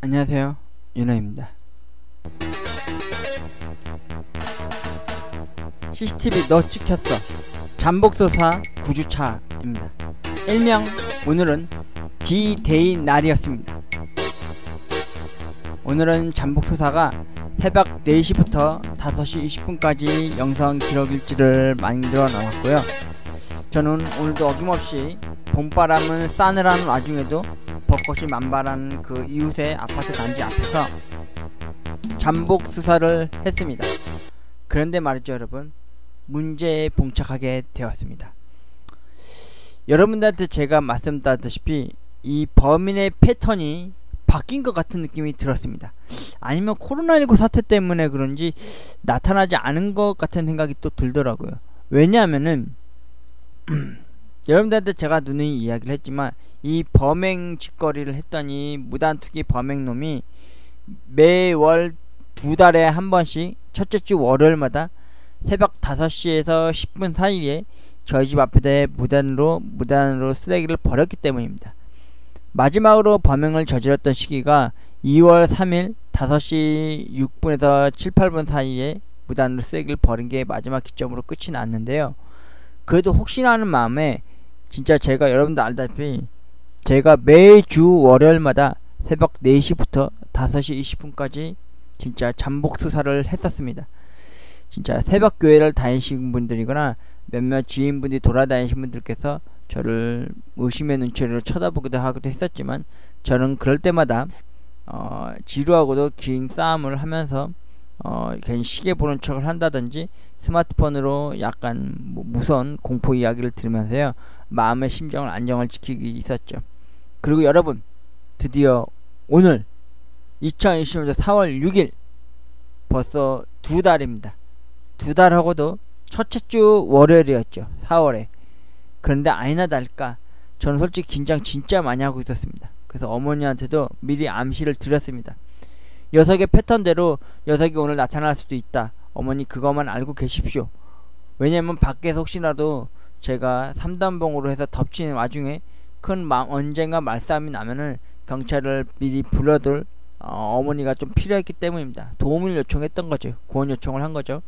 안녕하세요, 윤호입니다. CCTV 너 찍혔어. 잠복수사 9주차입니다. 일명 오늘은 D-데이 날이었습니다. 오늘은 잠복수사가 새벽 4시부터 5시 20분까지 영상 기록일지를 만들어 나왔고요. 저는 오늘도 어김없이 봄바람은 싸늘한 와중에도 벚꽃이 만발한 그 이웃의 아파트 단지 앞에서 잠복 수사를 했습니다. 그런데 말이죠, 여러분, 문제에 봉착하게 되었습니다. 여러분들한테 제가 말씀드렸다시피 이 범인의 패턴이 바뀐 것 같은 느낌이 들었습니다. 아니면 코로나19 사태 때문에 그런지 나타나지 않은 것 같은 생각이 또 들더라고요. 왜냐하면은 여러분들한테 제가 누누이 이야기를 했지만 이 범행 짓거리를 했더니 무단투기 범행놈이 매월 2달에 한 번씩 첫째 주 월요일마다 새벽 5시에서 10분 사이에 저희 집 앞에다 무단으로 쓰레기를 버렸기 때문입니다. 마지막으로 범행을 저질렀던 시기가 2월 3일 5시 6분에서 7, 8분 사이에 무단으로 쓰레기를 버린 게 마지막 기점으로 끝이 났는데요. 그래도 혹시나 하는 마음에 진짜 제가 여러분들 알다시피 제가 매주 월요일마다 새벽 4시부터 5시 20분까지 진짜 잠복 수사를 했었습니다. 진짜 새벽 교회를 다니시는 분들이거나 몇몇 지인분들이 돌아다니신 분들께서 저를 의심의 눈초리로 쳐다보기도 하기도 했었지만 저는 그럴 때마다 지루하고도 긴 싸움을 하면서 괜히 시계 보는 척을 한다든지 스마트폰으로 약간 무서운 공포 이야기를 들으면서요 마음의 심정을 안정을 지키기 있었죠. 그리고 여러분, 드디어 오늘 2020년 4월 6일 벌써 2달입니다. 2달하고도 첫째 주 월요일이었죠, 4월에. 그런데 아니나 다를까 저는 솔직히 긴장 진짜 많이 하고 있었습니다. 그래서 어머니한테도 미리 암시를 드렸습니다. 녀석의 패턴대로 녀석이 오늘 나타날 수도 있다. 어머니 그것만 알고 계십시오. 왜냐면 밖에서 혹시라도 제가 3단봉으로 해서 덮치는 와중에 언젠가 말싸움이 나면은 경찰을 미리 불러둘 어머니가 좀 필요했기 때문입니다. 도움을 요청했던 거죠. 구원 요청을 한 거죠.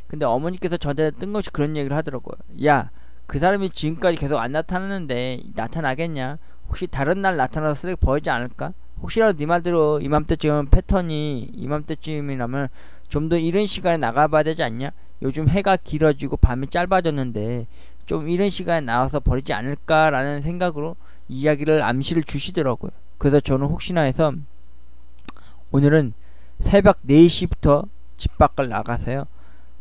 근데 어머니께서 저한테 뜬금없이 그런 얘기를 하더라고요. 야, 그 사람이 지금까지 계속 안 나타나는데 나타나겠냐? 혹시 다른 날 나타나서 쓰레기 버리지 않을까? 혹시라도 네 말대로 이맘때쯤 패턴이 이맘때쯤이라면 좀 더 이른 시간에 나가봐야 되지 않냐? 요즘 해가 길어지고 밤이 짧아졌는데 좀 이른 시간에 나와서 버리지 않을까라는 생각으로 이야기를 암시를 주시더라고요. 그래서 저는 혹시나 해서 오늘은 새벽 4시부터 집 밖을 나가서요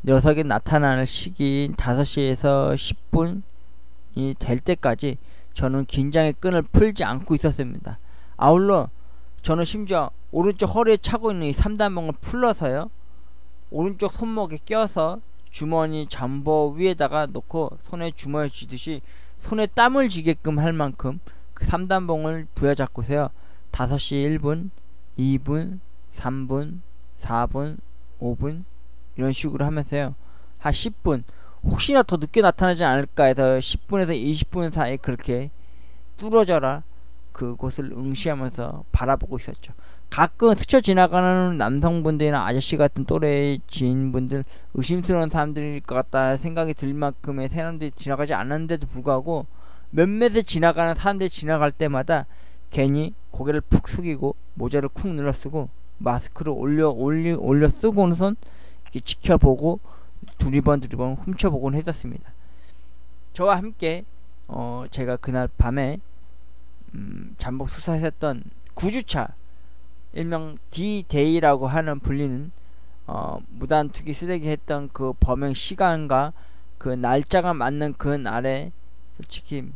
녀석이 나타나는 시기인 5시에서 10분이 될 때까지 저는 긴장의 끈을 풀지 않고 있었습니다. 아울러 저는 심지어 오른쪽 허리에 차고 있는 이 3단봉을 풀러서요 오른쪽 손목에 껴서 주머니 잠보 위에다가 놓고 손에 주머니 쥐듯이 손에 땀을 쥐게끔 할 만큼 그 3단봉을 부여잡고서요 5시 1분, 2분, 3분, 4분, 5분 이런 식으로 하면서요 한 10분 혹시나 더 늦게 나타나지 않을까 해서 10분에서 20분 사이에 그렇게 뚫어져라 그곳을 응시하면서 바라보고 있었죠. 가끔 스쳐 지나가는 남성분들이나 아저씨 같은 또래의 지인분들 의심스러운 사람들일 것 같다 생각이 들 만큼의 사람들이 지나가지 않았는데도 불구하고 몇몇에 지나가는 사람들이 지나갈 때마다 괜히 고개를 푹 숙이고 모자를 쿡 눌러 쓰고 마스크를 올려 쓰고는 손 이렇게 지켜보고 두리번 훔쳐보곤 했었습니다. 저와 함께 제가 그날 밤에 잠복 수사했던 9주차 일명 D-데이라고 하는 불리는 무단투기 쓰레기 했던 그 범행 시간과 그 날짜가 맞는 그 날에 솔직히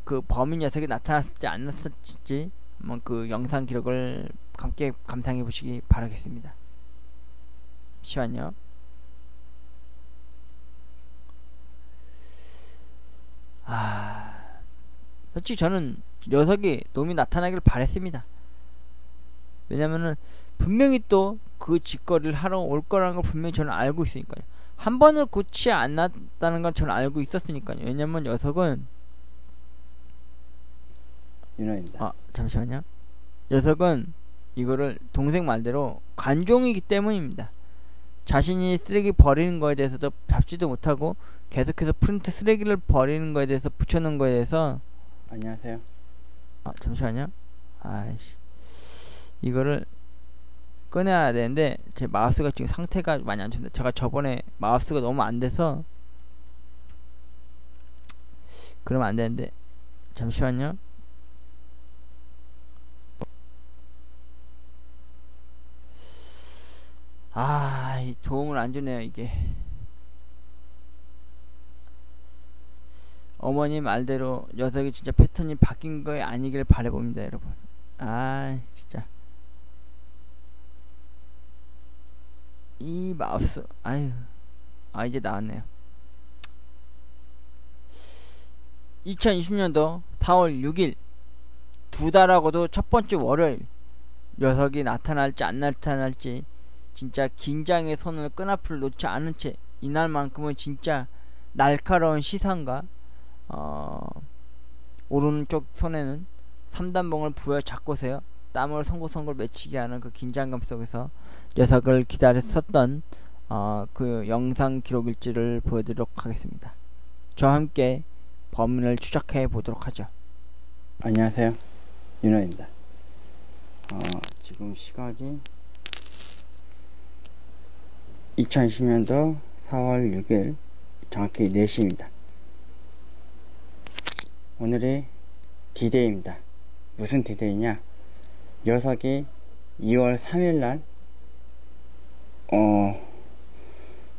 그 범인 녀석이 나타났을지 안 났을지 한번 그 영상 기록을 함께 감상해 보시기 바라겠습니다. 잠시만요. 솔직히 저는 놈이 나타나길 바랬습니다. 왜냐면은 분명히 또 그 짓거리를 하러 올 거라는 걸 분명히 저는 알고 있으니까요. 한 번을 고치 않았다는 건 저는 알고 있었으니까요. 왜냐면 녀석은 윤호입니다. 잠시만요. 녀석은 이거를 동생 말대로 관종이기 때문입니다. 자신이 쓰레기 버리는 거에 대해서도 잡지도 못하고 계속해서 프린트 쓰레기를 버리는 거에 대해서 붙여놓은 거에 대해서. 안녕하세요. 잠시만요. 아이씨, 이거를 꺼내야 되는데 제 마우스가 지금 상태가 많이 안 좋은데, 제가 저번에 마우스가 너무 안 돼서 그러면 안 되는데, 잠시만요. 이 도움을 안 주네요, 이게. 어머니 말대로 녀석이 진짜 패턴이 바뀐 거에 아니길 바라봅니다, 여러분. 진짜. 이 마우스, 이제 나왔네요. 2020년도 4월 6일, 2달하고도 첫 번째 월요일, 녀석이 나타날지 안 나타날지 진짜 긴장의 손을 끈앞을 놓지 않은 채 이날만큼은 진짜 날카로운 시선과 오른쪽 손에는 3단봉을 부여잡고서요, 땀을 송골송골 맺히게 하는 그 긴장감 속에서 녀석을 기다렸었던 그 영상 기록일지를 보여드리도록 하겠습니다. 저와 함께 범인을 추적해 보도록 하죠. 안녕하세요. 윤호입니다. 지금 시각이 2020년도 4월 6일 정확히 4시입니다. 오늘이 디데이입니다. 무슨 디데이냐? 녀석이 2월 3일날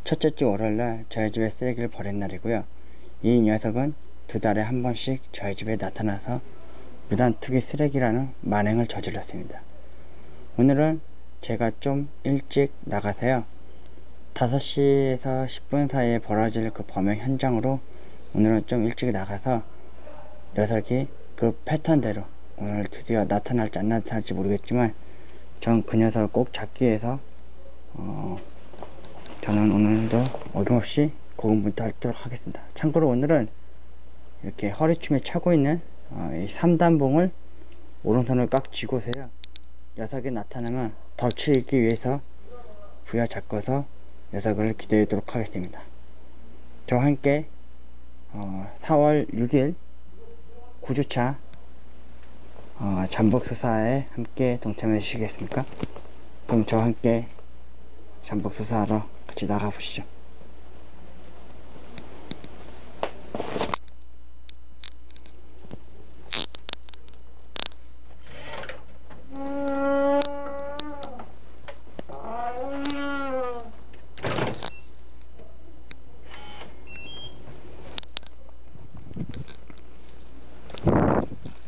첫째 주 월요일날 저희 집에 쓰레기를 버린 날이고요. 이 녀석은 2달에 한 번씩 저희 집에 나타나서 무단투기 쓰레기라는 만행을 저질렀습니다. 오늘은 제가 좀 일찍 나가서요, 5시에서 10분 사이에 벌어질 그 범행 현장으로 오늘은 좀 일찍 나가서 녀석이 그 패턴대로 오늘 드디어 나타날지 안 나타날지 모르겠지만 전 그 녀석을 꼭 잡기 위해서 저는 오늘도 어김없이 고군분투하도록 하겠습니다. 참고로 오늘은 이렇게 허리춤에 차고 있는 이 3단봉을 오른손을 꽉 쥐고서요, 녀석이 나타나면 덮치기 위해서 부여잡고서 녀석을 기다리도록 하겠습니다. 저와 함께 4월 6일 9주차 잠복수사에 함께 동참해 주시겠습니까? 그럼 저와 함께 잠복수사하러 같이 나가보시죠.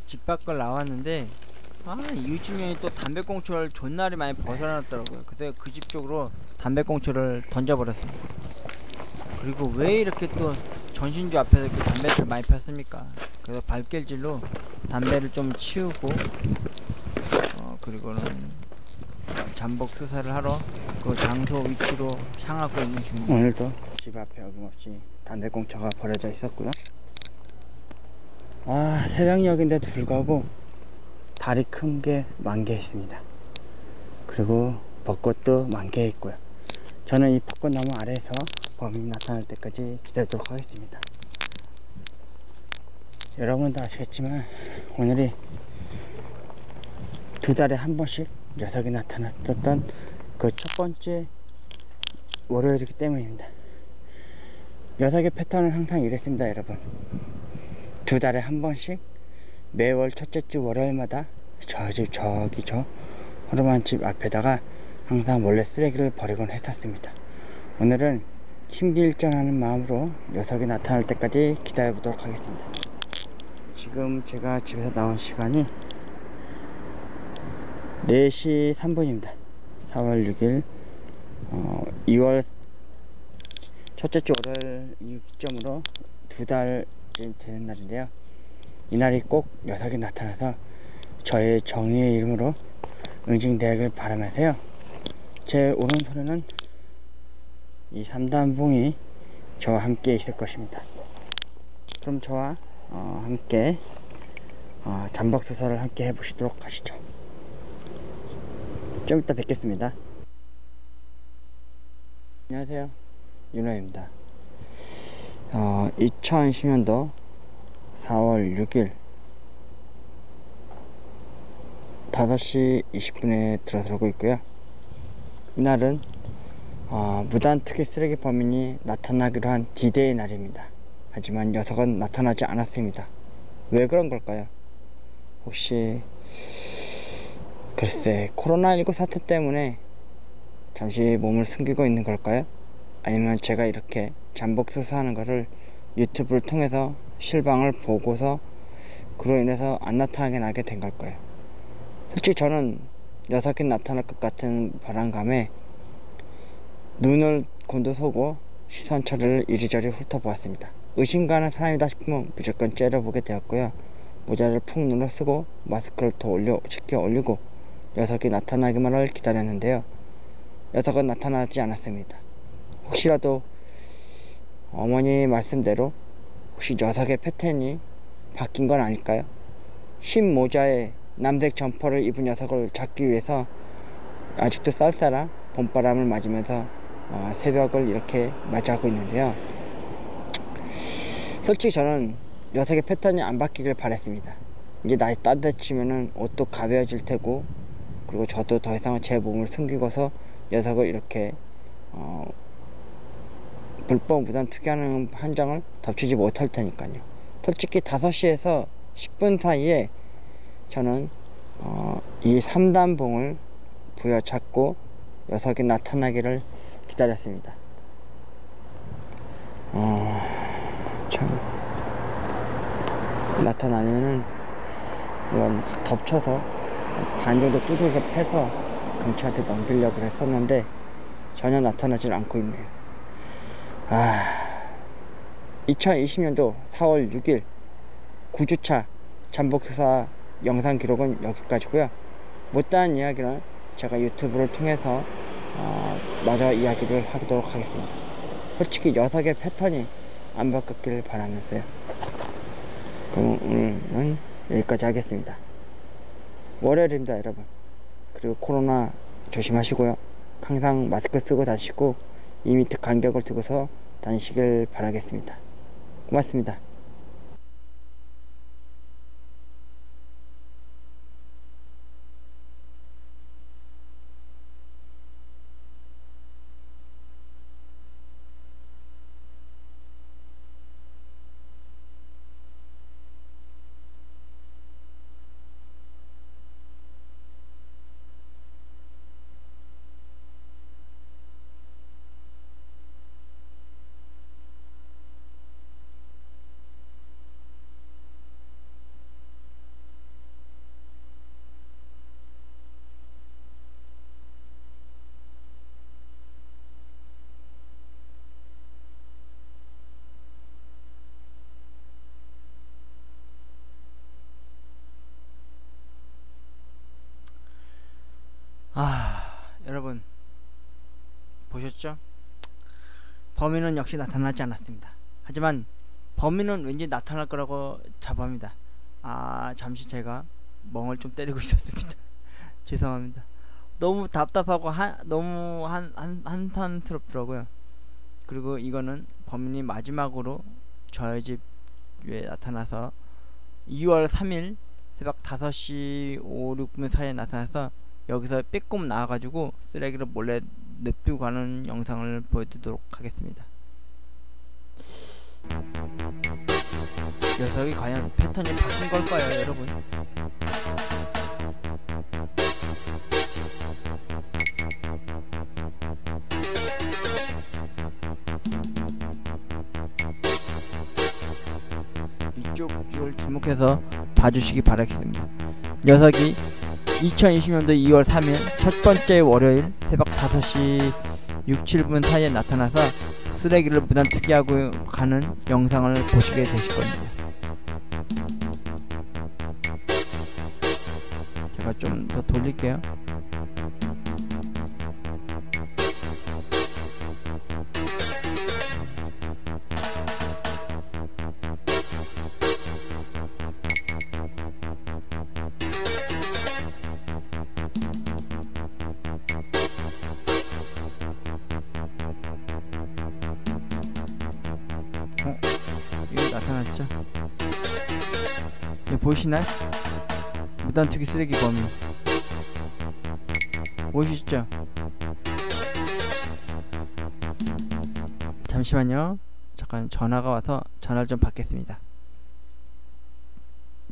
집 밖을 나왔는데 이웃집명이 또 담배꽁초를 존나리 많이 벗어났더라고요. 그래서 그 집 쪽으로 담배꽁초를 던져버렸습니다. 그리고 왜 이렇게 또 전신주 앞에서 이렇게 담배를 많이 폈습니까? 그래서 발길질로 담배를 좀 치우고 그리고는 잠복 수사를 하러 그 장소 위치로 향하고 있는 중입니다. 오늘도 집 앞에 어김없이 담배꽁초가 버려져 있었고요. 새벽녘인데도 불구하고 달이 큰 게 만개했습니다. 그리고 벚꽃도 만개했고요. 저는 이 벚꽃나무 아래에서 범인이 나타날 때까지 기다리도록 하겠습니다. 여러분도 아시겠지만 오늘이 2달에 한 번씩 녀석이 나타났었던 그 첫 번째 월요일이기 때문입니다. 녀석의 패턴은 항상 이랬습니다, 여러분. 2달에 한 번씩 매월 첫째 주 월요일마다 저 집 저기 저 허름한 집 앞에다가 항상 몰래 쓰레기를 버리곤 했었습니다. 오늘은 심기일전하는 마음으로 녀석이 나타날 때까지 기다려 보도록 하겠습니다. 지금 제가 집에서 나온 시간이 4시 3분입니다 4월 6일 2월 첫째 주 월요일 이후 기점으로 2달쯤 되는 날인데요. 이날이 꼭 녀석이 나타나서 저의 정의의 이름으로 응징되길 바라면서요, 제 오른손에는 이 3단봉이 저와 함께 있을 것입니다. 그럼 저와 함께 잠복수사를 함께 해보시도록 하시죠. 좀 이따 뵙겠습니다. 안녕하세요, 윤호입니다. 2010년도 4월 6일 5시 20분에 들어서고 있고요. 이날은 무단투기 쓰레기 범인이 나타나기로 한 D-Day 날입니다. 하지만 녀석은 나타나지 않았습니다. 왜 그런 걸까요? 혹시 글쎄, 코로나19 사태 때문에 잠시 몸을 숨기고 있는 걸까요? 아니면 제가 이렇게 잠복 수사하는 것을 유튜브를 통해서 실방을 보고서 그로 인해서 안 나타나게 된 걸까요? 솔직히 저는 녀석이 나타날 것 같은 불안감에 눈을 곤두서고 시선 처리를 이리저리 훑어보았습니다. 의심가는 사람이다 싶으면 무조건 째려보게 되었고요. 모자를 푹 눌러 쓰고 마스크를 더 쉽게 올리고 녀석이 나타나기만을 기다렸는데요. 녀석은 나타나지 않았습니다. 혹시라도 어머니 말씀대로 혹시 녀석의 패턴이 바뀐 건 아닐까요? 흰 모자에 남색 점퍼를 입은 녀석을 잡기 위해서 아직도 쌀쌀한 봄바람을 맞으면서 새벽을 이렇게 맞이하고 있는데요. 솔직히 저는 녀석의 패턴이 안 바뀌길 바랬습니다. 이제 날이 따뜻해지면은 옷도 가벼워질 테고, 그리고 저도 더 이상 제 몸을 숨기고서 녀석을 이렇게 불법 무단 투기하는 한장을 덮치지 못할 테니까요. 솔직히 5시에서 10분 사이에 저는 이 3단봉을 부여잡고 녀석이 나타나기를 기다렸습니다. 참 나타나면은 이건 덮쳐서 반 정도 두들겨 패서 경찰한테 넘기려고 했었는데 전혀 나타나질 않고 있네요. 2020년도 4월 6일 9주차 잠복수사 영상 기록은 여기까지고요. 못다한 이야기는 제가 유튜브를 통해서 마저 이야기를 하도록 하겠습니다. 솔직히 녀석의 패턴이 안 바뀌길 바라면서요. 그럼 오늘은 여기까지 하겠습니다. 월요일입니다, 여러분. 그리고 코로나 조심하시고요. 항상 마스크 쓰고 다니시고 2m 간격을 두고서 다니시길 바라겠습니다. 고맙습니다. 여러분 보셨죠? 범인은 역시 나타나지 않았습니다. 하지만 범인은 왠지 나타날 거라고 자부합니다. 잠시 제가 멍을 좀 때리고 있었습니다. 죄송합니다. 너무 답답하고 너무 한탄스럽더라고요. 그리고 이거는 범인이 마지막으로 저희 집에 나타나서 2월 3일 새벽 5시 5, 6분 사이에 나타나서 여기서 빼꼼 나와가지고 쓰레기를 몰래 냅두고 가는 영상을 보여드리도록 하겠습니다. 녀석이 과연 패턴이 바뀐 걸까요, 여러분? 이쪽 줄 주목해서 봐주시기 바라겠습니다. 녀석이 2020년도 2월 3일 첫 번째 월요일 새벽 5시 6, 7분 사이에 나타나서 쓰레기를 무단 투기하고 가는 영상을 보시게 되실 겁니다. 제가 좀 더 돌릴게요. 보시죠. 여기 보이시나요? 무단투기 쓰레기 범인 보이시죠? 잠시만요. 잠깐 전화가 와서 전화를 좀 받겠습니다.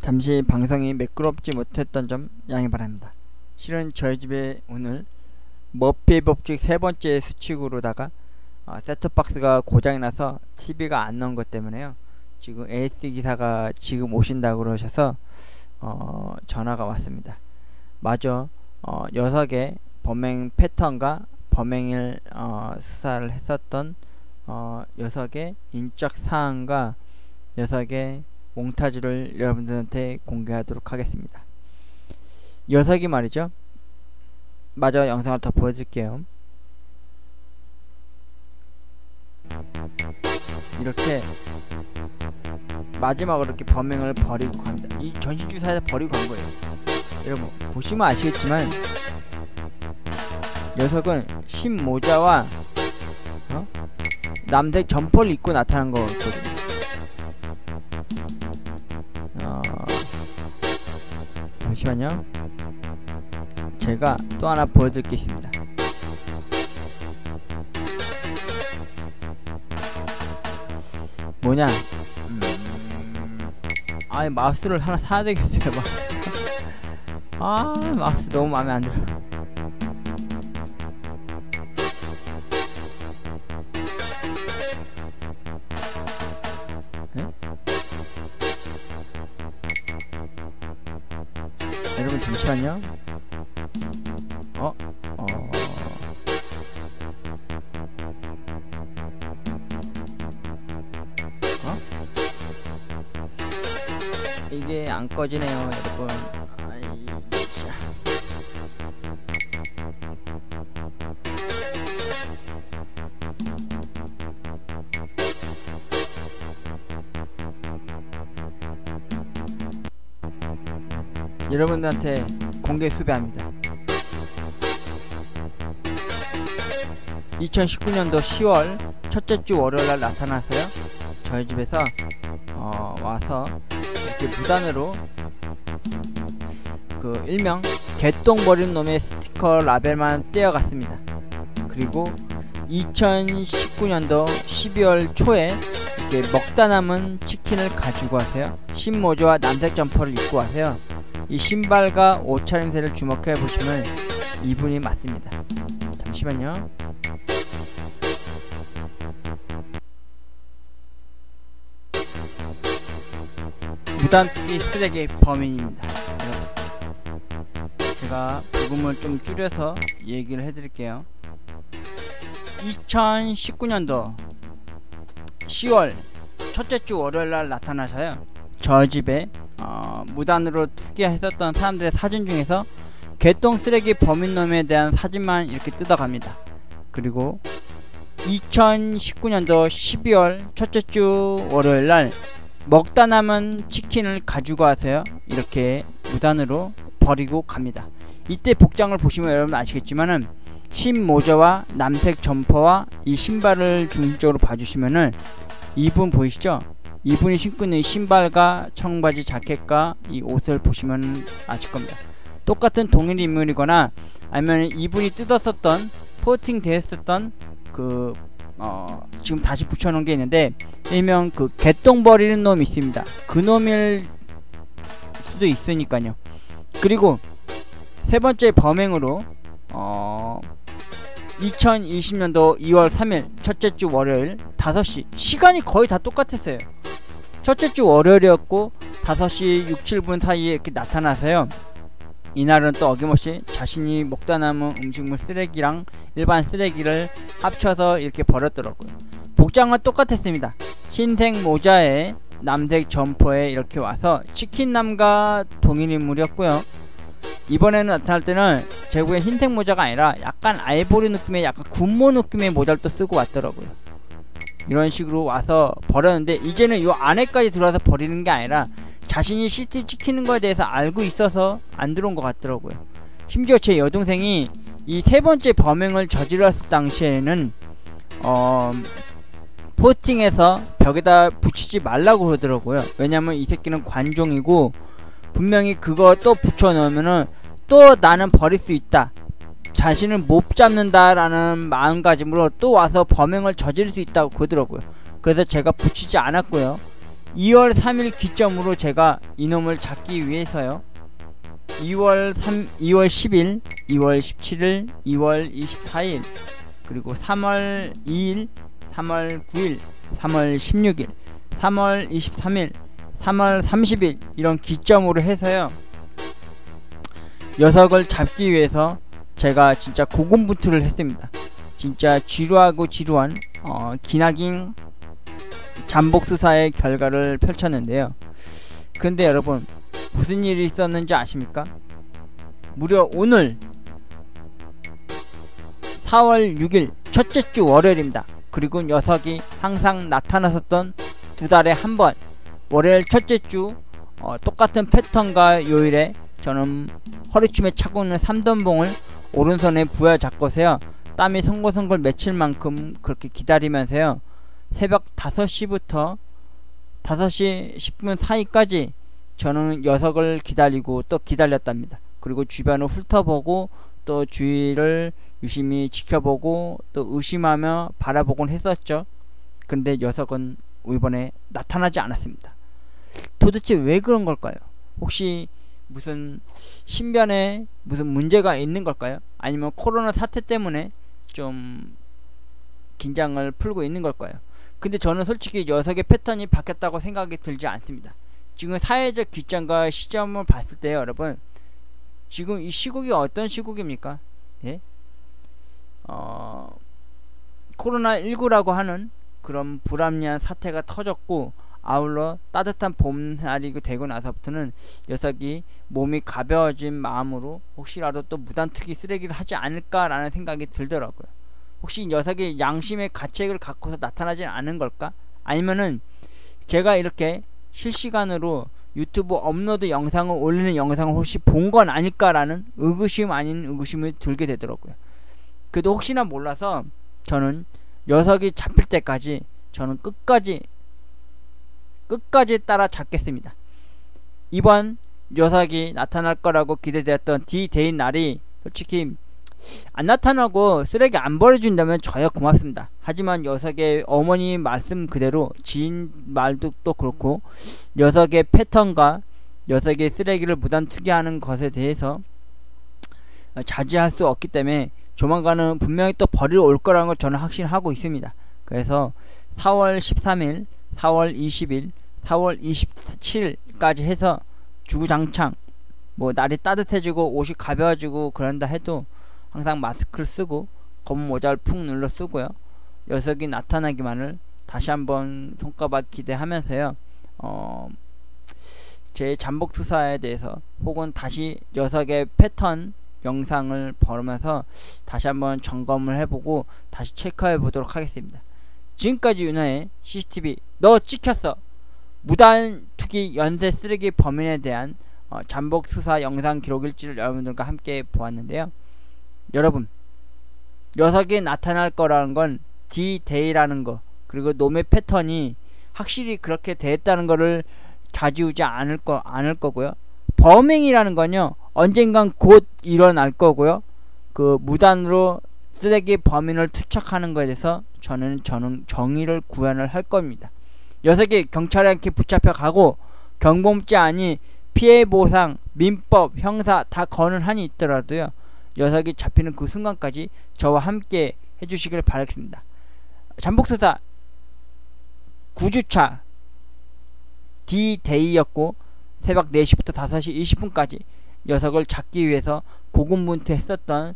잠시 방송이 매끄럽지 못했던 점 양해 바랍니다. 실은 저희 집에 오늘 머피의 법칙 세 번째 수칙으로다가 셋톱박스가 고장이 나서 TV가 안 나온 것 때문에요. 지금 AS 기사가 지금 오신다고 그러셔서 전화가 왔습니다. 마저 녀석의 범행 패턴과 범행을 수사를 했었던 녀석의 인적 사항과 녀석의 몽타주를 여러분들한테 공개하도록 하겠습니다. 녀석이 말이죠. 마저 영상을 더 보여드릴게요. 이렇게 마지막으로 이렇게 범행을 벌이고 갑니다. 이 전시주사에서 버리고 간 거예요. 여러분 보시면 아시겠지만 녀석은 흰 모자와 남색 점퍼를 입고 나타난 거거든요. 잠시만요. 제가 또 하나 보여드릴 게 있습니다. 뭐냐? 아이 마우스를 하나 사야 되겠어요. 마우스 너무 마음에 안 들어. 네? 여러분 잠시만요. 이게 안 꺼지네요, 여러분. 여러분들한테 공개 수배합니다. 2019년도 10월 첫째 주 월요일날 나타났어요. 저희 집에서 와서 이렇게 무단으로 그 일명 개똥 버린 놈의 스티커 라벨만 떼어갔습니다. 그리고 2019년도 12월 초에 이렇게 먹다 남은 치킨을 가지고 와서요. 신모자와 남색 점퍼를 입고 와서요. 이 신발과 옷차림새를 주목해 보시면 이분이 맞습니다. 잠시만요. 무단투기 쓰레기 범인입니다. 제가 부금을 좀 줄여서 얘기를 해드릴게요. 2019년도 10월 첫째 주 월요일날 나타나서요. 저희 집에 무단으로 투기했었던 사람들의 사진 중에서 개똥 쓰레기 범인놈에 대한 사진만 이렇게 뜯어갑니다. 그리고 2019년도 12월 첫째 주 월요일날 먹다 남은 치킨을 가지고 와서요. 이렇게 무단으로 버리고 갑니다. 이때 복장을 보시면 여러분 아시겠지만은 흰 모자와 남색 점퍼와 이 신발을 중심적으로 봐주시면은 이분 보이시죠? 이분이 신고 있는 신발과 청바지 자켓과 이 옷을 보시면 아실 겁니다. 똑같은 동일 인물이거나 아니면 이분이 뜯었었던 포팅 되었었던 그 지금 다시 붙여놓은 게 있는데 일명 그 개똥 버리는 놈이 있습니다. 그 놈일 수도 있으니까요. 그리고 세 번째 범행으로 2020년도 2월 3일 첫째 주 월요일 5시 시간이 거의 다 똑같았어요. 첫째 주 월요일이었고 5시 6, 7분 사이에 이렇게 나타나서요. 이날은 또 어김없이 자신이 먹다 남은 음식물 쓰레기랑 일반 쓰레기를 합쳐서 이렇게 버렸더라고요. 복장은 똑같았습니다. 흰색 모자에 남색 점퍼에 이렇게 와서 치킨남과 동일 인물이었고요. 이번에는 나타날 때는 제국의 흰색 모자가 아니라 약간 아이보리 느낌의 약간 군모 느낌의 모자를 또 쓰고 왔더라고요. 이런 식으로 와서 버렸는데 이제는 요 안에까지 들어와서 버리는 게 아니라 자신이 CCTV 찍히는 거에 대해서 알고 있어서 안 들어온 것 같더라고요. 심지어 제 여동생이 이 세 번째 범행을 저질렀을 당시에는 포스팅해서 벽에다 붙이지 말라고 그러더라고요. 왜냐면 이 새끼는 관종이고 분명히 그거 또 붙여 넣으면은 또 나는 버릴 수 있다, 자신을 못 잡는다 라는 마음가짐으로 또 와서 범행을 저지를 수 있다고 그러더라고요. 그래서 제가 붙이지 않았고요. 2월 3일 기점으로 제가 이놈을 잡기 위해서요, 2월 10일, 2월 17일, 2월 24일, 그리고 3월 2일, 3월 9일, 3월 16일, 3월 23일, 3월 30일 이런 기점으로 해서요, 녀석을 잡기 위해서 제가 진짜 고군분투를 했습니다. 진짜 지루하고 지루한 기나긴 잠복수사의 결과를 펼쳤는데요. 근데 여러분, 무슨 일이 있었는지 아십니까? 무려 오늘 4월 6일 첫째 주 월요일입니다. 그리고 녀석이 항상 나타났었던 2달에 한 번, 월요일 첫째 주 똑같은 패턴과 요일에 저는 허리춤에 차고 있는 3단봉을 오른손에 부여잡고서요, 땀이 송골송골 맺힐 만큼 그렇게 기다리면서요, 새벽 5시부터 5시 10분 사이까지 저는 녀석을 기다리고 또 기다렸답니다. 그리고 주변을 훑어보고 또 주위를 유심히 지켜보고 또 의심하며 바라보곤 했었죠. 근데 녀석은 이번에 나타나지 않았습니다. 도대체 왜 그런 걸까요? 혹시 무슨 신변에 무슨 문제가 있는 걸까요? 아니면 코로나 사태 때문에 좀 긴장을 풀고 있는 걸까요? 근데 저는 솔직히 녀석의 패턴이 바뀌었다고 생각이 들지 않습니다. 지금 사회적 기점과 시점을 봤을 때 여러분, 지금 이 시국이 어떤 시국입니까? 예? 코로나19라고 하는 그런 불합리한 사태가 터졌고, 아울러 따뜻한 봄날이 되고 나서부터는 녀석이 몸이 가벼워진 마음으로 혹시라도 또 무단투기 쓰레기를 하지 않을까라는 생각이 들더라고요. 혹시 녀석이 양심의 가책을 갖고서 나타나진 않은 걸까? 아니면은 제가 이렇게 실시간으로 유튜브 업로드 영상을 올리는 영상을 혹시 본 건 아닐까라는 의구심 아닌 의구심이 들게 되더라고요. 그래도 혹시나 몰라서 저는 녀석이 잡힐 때까지 저는 끝까지 따라 잡겠습니다. 이번 녀석이 나타날 거라고 기대되었던 D-Day인 날이 솔직히 안 나타나고 쓰레기 안 버려준다면 저야 고맙습니다. 하지만 녀석의 어머니 말씀 그대로, 지인 말도 또 그렇고, 녀석의 패턴과 녀석의 쓰레기를 무단 투기하는 것에 대해서 자제할 수 없기 때문에 조만간은 분명히 또 버리러 올 거라는 걸 저는 확신하고 있습니다. 그래서 4월 13일, 4월 20일, 4월 27일까지 해서 주구장창 뭐 날이 따뜻해지고 옷이 가벼워지고 그런다 해도 항상 마스크를 쓰고 검은 모자를 푹 눌러 쓰고요, 녀석이 나타나기만을 다시 한번 손가락 기대하면서요, 제 잠복 수사에 대해서 혹은 다시 녀석의 패턴 영상을 보면서 다시 한번 점검을 해보고 다시 체크해 보도록 하겠습니다. 지금까지 윤호의 CCTV 너 찍혔어, 무단 투기 연쇄 쓰레기 범인에 대한 잠복 수사 영상 기록일지를 여러분들과 함께 보았는데요. 여러분, 녀석이 나타날 거라는 건 D-Day라는 거, 그리고 놈의 패턴이 확실히 그렇게 됐다는 거를 좌지우지 않을 거고요. 범행이라는 건요, 언젠간 곧 일어날 거고요. 그 무단으로 쓰레기 범인을 투척하는 것에 대해서 저는 정의를 구현을 할 겁니다. 녀석이 경찰한테 붙잡혀 가고 경범죄 아니 피해보상, 민법, 형사 다 거는 한이 있더라도요, 녀석이 잡히는 그 순간까지 저와 함께 해주시길 바라겠습니다. 잠복수사 9주차 D-Day였고 새벽 4시부터 5시 20분까지 녀석을 잡기 위해서 고군분투 했었던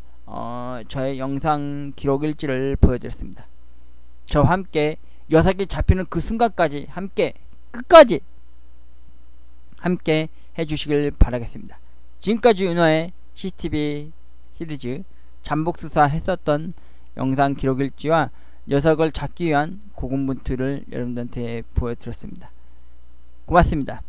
저의 영상 기록일지를 보여드렸습니다. 저와 함께 녀석이 잡히는 그 순간까지 함께 끝까지 함께 해주시길 바라겠습니다. 지금까지 윤호의 CCTV 시리즈 잠복수사 했었던 영상 기록일지와 녀석을 잡기 위한 고군분투를 여러분들한테 보여드렸습니다. 고맙습니다.